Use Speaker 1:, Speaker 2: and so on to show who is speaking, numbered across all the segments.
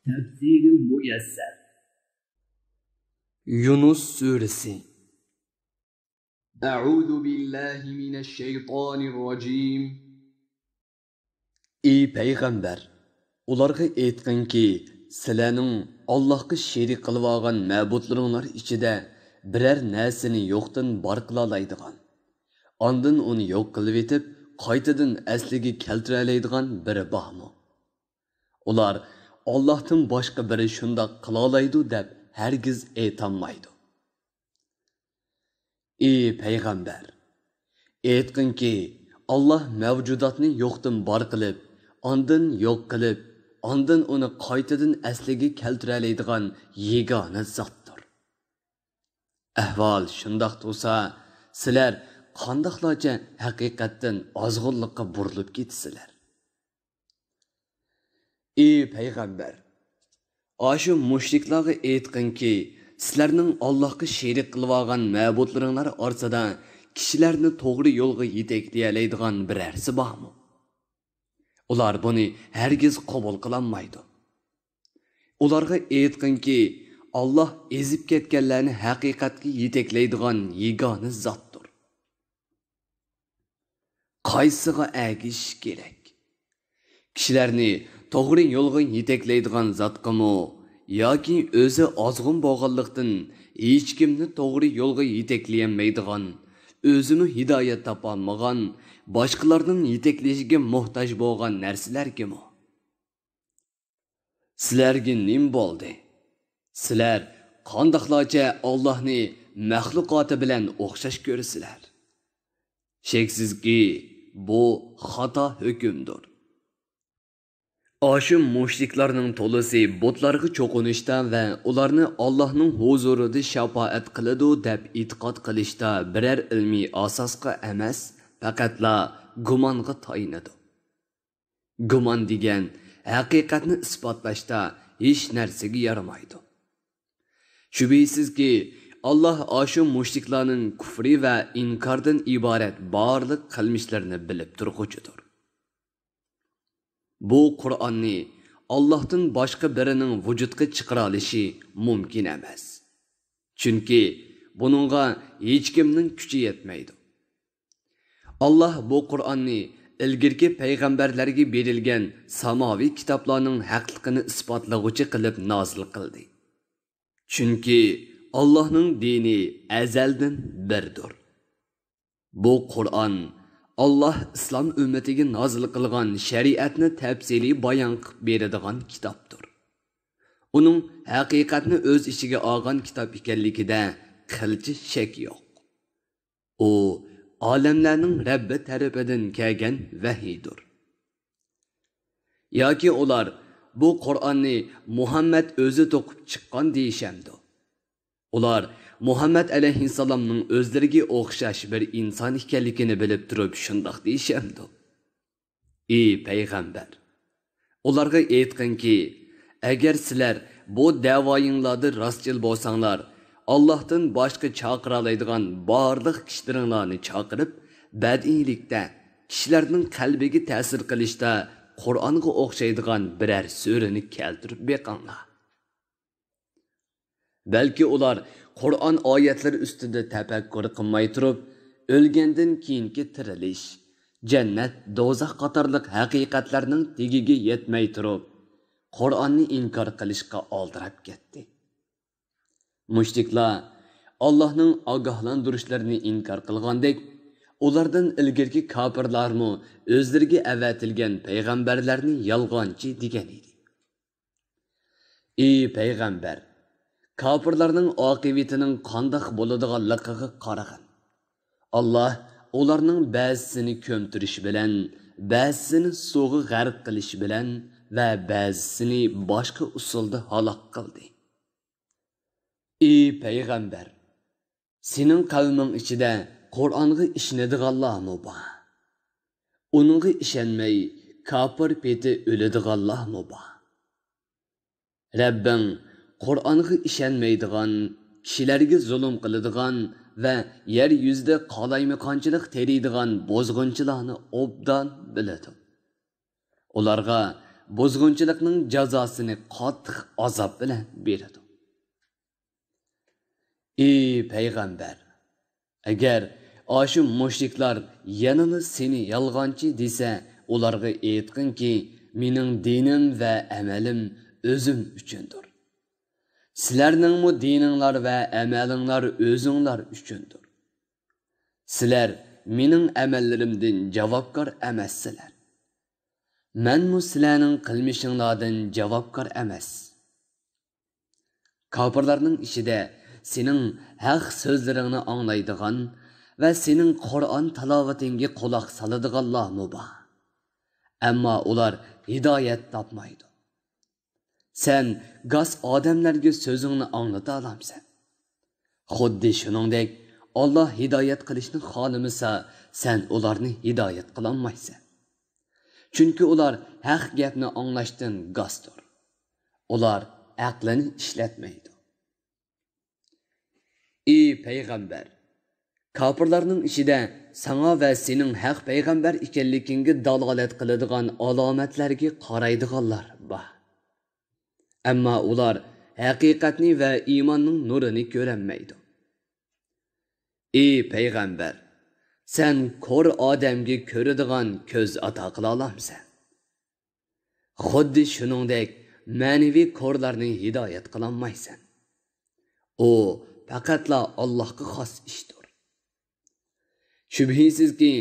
Speaker 1: Tefsiri Müyesser
Speaker 2: Yunus Suresi
Speaker 3: Euzu billahi mineşşeytanirracim.
Speaker 2: Ey Peygamber, ularga aytqinki, sizlarning Allohga sherik qilib olgan ma'budlaringlar ichida biror narsani yo'qdan bor qila oladigan, ondan uni yo'q qilib etib, qaytadan asliga keltira oladigan biri bormi? Ular Allohdan boshqa biri shundoq qila oladi deb hargiz aytolmaydi. Ey Peygamber, aytqinki, Allah mavjudotni yo'qdan bor qilib, ondan yo'q qilib, ondan uni qaytadan asliga keltira oladigan yegona zotdir. Ahvol shundoq bo'lsa, sizlar qandoqlarcha haqiqatdan ozg'unlikqa burilib ketisizlar? Ey Peygamber, ashu mushriklarga aytqinki, sizlarning Allohga sherik qilib olgan ma'budlaringlar orasida kishilarni to'g'ri yo'lga yetaklaydigan birarsi bormi? Ular buni hargiz qabul qilolmaydi. Ularga aytqinki, Alloh ezib ketganlarni haqiqatga yetaklaydigan yegona zotdir. Qaysiga ergish kerak? Kishilarni to'g'ri yo'lga yetaklaydigan zotqimi yoki o'zi ozg'un bo'lganlikdan hech kimni to'g'ri yo'lga yetaklayolmaydigan, o'zini hidoyat topolmagan, boshqalarning yetaklashiga muhtoj bo'lgan narsalargami? Sizlarga nim bo'ldi? Sizlar qandoqlarcha Allohni maxluqoti bilan o'xshash ko'rsizlar? Sheksizki, bu xato hukmdir. Aşım müşriklarning to'lisi botlarga cho'qinishda va ularni Allohning huzurida shafaat qiladi deb e'tiqod qilishda biror ilmiy asosga emas, faqatla gumonga tayinadi. Gumon degan haqiqatni isbotlashda hech narsaga yaramaydi. Shubhisizki, Alloh aşım müşriklarning kufri va inkardan iborat barliq qilmishlarini bilib turg'uchidir. Bu Qur'onni Allohdan boshqa birining vujudga chiqara olishi mumkin emas. Chunki buningga hech kimning kuchi yetmaydi. Alloh bu Qur'onni ilgirki payg'ambarlarga berilgan samoviy kitoblarning haqliqini isbotlovchi qilib nozil qildi. Chunki Allohning dini azaldan birdir. Bu Qur'on Allah İslam ümmetiga nazil qilgan shariatni tafsiliy bayon qilib beradigan kitobdir. Uning haqiqatni o'z ichiga olgan kitob ekanligida qilchi shak yo'q. U olamlarning Rabbi tarafidan kelgan vahiydir. Yoki ular bu Qur'onni Muhammad o'zi to'qib chiqqan deyishamdi. Ular Muhammed aleyhisselamның özleriga o'xshash bir inson ekanligini bilib turib shundoq deyishamdi. Ey payg'ambar, ularga aytqinki, agar sizlar bu da'voyinglarda rostchil bo'lsanglar, Allohdan boshqa chaqira oladigan barliq kishilaringlarni chaqirib, badiylikda kishilarning qalbiga ta'sir qilishda Qur'onga o'xshaydigan biror surani keltirib beqinglar. Balki ular Qur'on oyatlari ustida tafakkur qilmay turib, o'lgandan keyingi tirilish, jannat, do'zax qatorliq haqiqatlarning tegiga yetmay turib, Qur'onni inkor qilishga oldirab ketdi. Mushriklar Allohning ogohlantirishlarini inkor qilgandek, ulardan ilgirki kofirlarmi o'zlariga avatilgan payg'ambarlarni yolg'onchi degan edi. Ey payg'ambar, kafirlarning oqibatining qandoq bo'ladiganligiga qaragin. Alloh ularning ba'zisini ko'mtirish bilan, ba'zisini suvga g'arq qilish bilan va ba'zisini boshqa usulda halok qildi. Ey payg'ambar, sening qavming ichida Qur'onga ishonadiganlarmi bor? Uningga ishonmay kafir peti o'ladiganlarmi bor? Rabbing Qur'onga ishonmaydigan, kishilarga zulm qiladigan va yer yuzida qalaymaqonchilik teriydigan bozg'unchilarni obdan biladi. Ularga bozgunchilikning jazosini qattiq azob bilan beradi. Ey payg'ambar, agar ashu mushriklar yanını seni yalğanchi desa, ularga aytqinki, mening dinim va amalim o'zim uchundir. Sizlarning mu dininglar va amalinglar o'zinglar uchundir. Sizlar mening amallarimdan javobgar emassizlar. Men mu sizlarning qilmishinglardan javobgar emas. Kafirlarning ishida sening haq so'zlaringni anglaydigan va sening Qur'on talovatingga quloq soladiganlar muboh. Ammo ular hidoyat topmaydi. Sen gaz odamlarga so'zingni anglata olamsan. Xuddi shuningdek, Alloh hidoyat qilishni xohlamasa, sen ularni hidoyat qilolmaysan. Chunki ular haq gapni anglashdan gazdir. Ular aqlini ishlatmaydi. Ey payg'ambar, kafirlarning ishida sana va sening haq payg'ambar ekanligingga dalolat qiladigan alomatlarga qaraydiganlar bor. Ammo ular haqiqatni va iymonning nurini ko'rolmaydi. Ey payg'ambar, sen ko'r odamga ko'radigan ko'z ato qila olamsan. Xuddi shuningdek, ma'naviy ko'rlarni hidoyat qilolmaysan. O faqatla Allohga xos ishdir. Shubhisizki,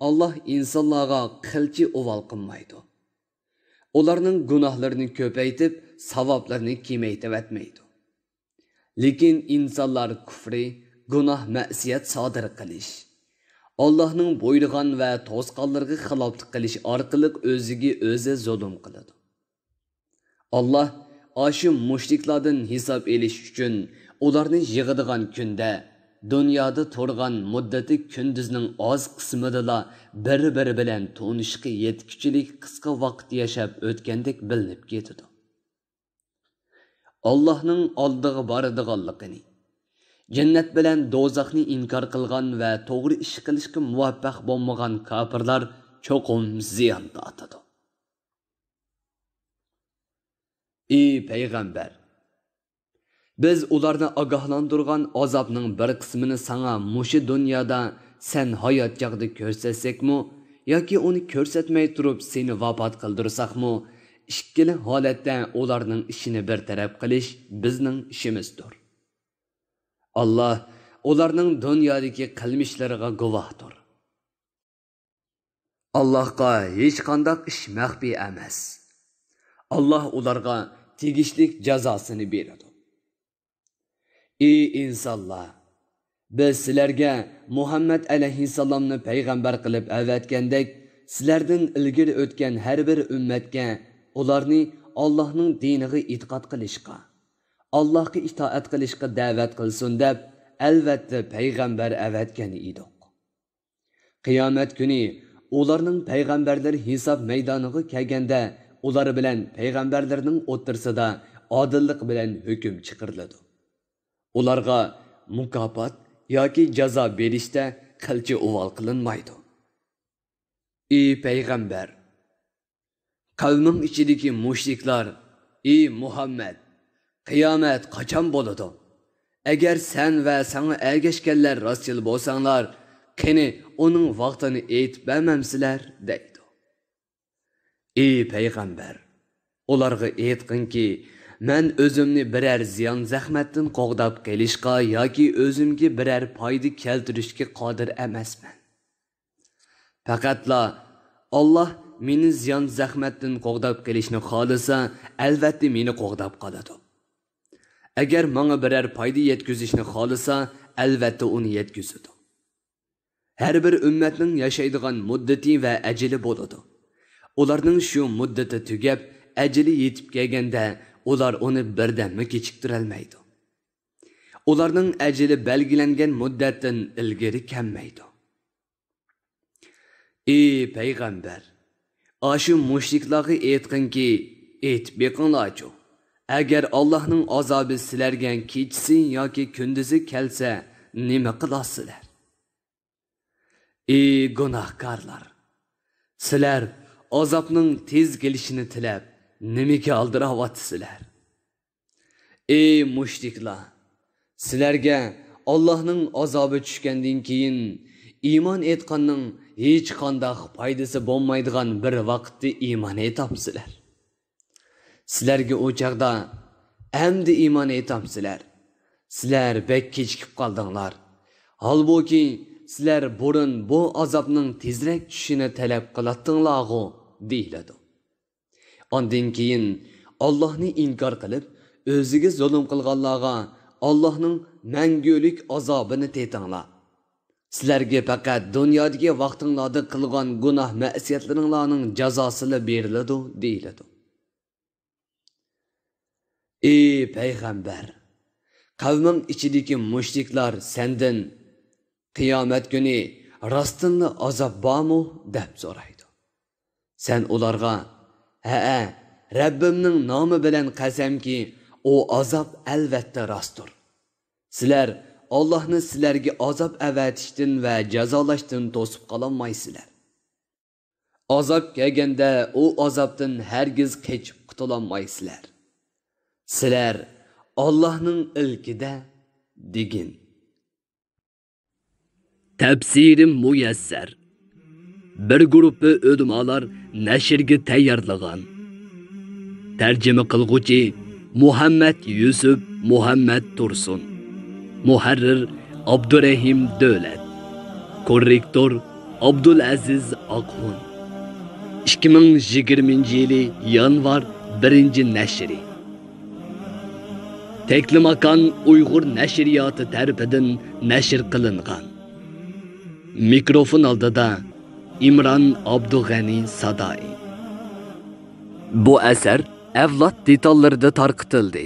Speaker 2: Alloh insonlarga qilchi o'val qilmaydi. Ularning gunohlarini ko'paytib, savoblarni kamaytirib atmaydi. Lekin insonlar kufri, gunoh, ma'siyat sodir qilish, Allohning buyurgan va to'sqanlarga xiloflik qilish orqali o'ziga o'zi zulm qiladi. Alloh ashu mushriklardan hisob elish uchun ularni yig'adigan kunda dunyoda turgan muddati kunduzning oz qismida bir-biri bilan tonishga yetkichilik qisqa vaqt yashab o'tgandek bilinib ketadi. Allohning oldiga boradiganligini, jannat bilan do'zaxni inkor qilgan va to'g'ri ish qilishga muvaffaq bo'lmagan kafirlar cho'qim ziyon tortadi. Ey payg'ambar, biz ularni ogohlantirgan azobning bir qismini sana mushu dunyoda sen hayot chog'da ko'rsatsakmi yoki uni ko'rsatmay turib seni vafot qildirsakmi, ikkala holatda ularning ishini bartaraf qilish bizning ishimizdir. Allah ularning dunyodagi qilmishlariga guvohdir. Allohga hech qanday ish maxfiy emas. Allah ularga tegishli jazosini beradi. Ey insonlar, biz sizlarga Muhammad alayhissalomni payg'ambar qilib avatgandek, sizlardan ilgari o'tgan har bir ummatga ularni Allohning diniga e'tiqod qilishga, Allohga itoat qilishga da'vat qilsin deb albatta payg'ambar avatgan edik. Qiyomat kuni ularning payg'ambarlari hisob maydoniga kelganda ular bilan payg'ambarlarning o'rtasida odillik bilan hukm chiqariladi. Ularga mukofot yoki jazo berishda qilchi o'val qilinmaydi. Ey payg'ambar, qavming ichidagi mushriklar, ey Muhammad, qiyomat qachon bo'ladi? Agar sen va sana ergashganlar rostchil bo'lsanglar, qani uning vaqtini aytib bermamsizlar deydi. Ey payg'ambar, ularga aytqinki, men o'zimni biror ziyon zahmatdan qo'g'dab kelishga yoki o'zimga biror foyda keltirishga qodir emasman. Faqatla Alloh meni ziyon zahmatdan qo'g'dab kelishni xohlasa, albatta meni qo'g'dab qoladi. Agar menga biror foyda yetkazishni xohlasa, albatta uni yetkazadi. Har bir ummatning yashaydigan muddati va ajali bo'ladi. Ularning shu muddati tugab, ajali yetib kelganda ular uni birdammi kechiktirolmaydi. Ularning ajali belgilangan muddatdan ilgari kelmaydi. Ey payg'ambar, ashu mushriklarga aytqinki, aytib beqinglarchu, agar Allohning azobi sizlarga kechasi yoki kunduzi kelsa, nima qilasizlar? Ey gunohkorlar, sizlar azobning tez kelishini tilab, nimaga aldirayotsizlar? Ey mushriklar, sizlarga Allohning azobi tushgandan keyin iymon etganning hech qanday foydasi bo'lmaydigan bir vaqtda iymon etapsizlar. Sizlarga o chaqda endi iymon etamsizlar. Sizlar bek kechikib qoldinglar. Halbuki sizlar burun bu azobning tezroq tushishini talab qilatdinglar-ku, deyiladi. Ondan keyin Allohni inkor qilib, o'ziga zulm qilganlarga Allohning mangulik azobini tetinglar. Sizlarga faqat dunyodagi vaqtinglarda qilgan gunoh ma'siyatlaringlarning jazosini beriladi, deyiladi. Ey payg'ambar, qavming ichidagi mushriklar sendan qiyomat kuni rostinli azob bormi deb so'raydi. Sen ularga, "Ha, Rabbimning nomi bilan qasamki, o azob albatta rostdir. Sizlar Allohni sizlarga azob avatishdan va jazolashdan to'sib qololmaysizlar. Azob kelganda o azobdan hargiz qechib qutulolmaysizlar. Sizlar Allohning ilkida degin."
Speaker 1: Tafsirim muyassar. Bir guruhi o'lmalar nashrga tayyorlagan. Tarjima qilguvchi Muhammad Yusuf Muhammad Tursun. Muharrir Abdurrahim Davlat. Korrektor Abdulaziz Aqxun. 2020 yanvar 1 nashri. Teklimakan Uyg'ur nashriyoti tarafidan nashr qilingan. Mikrofon oldida İmran Abdug'ani Sadai.
Speaker 2: Bu asar avlod detallarida tarqitildi.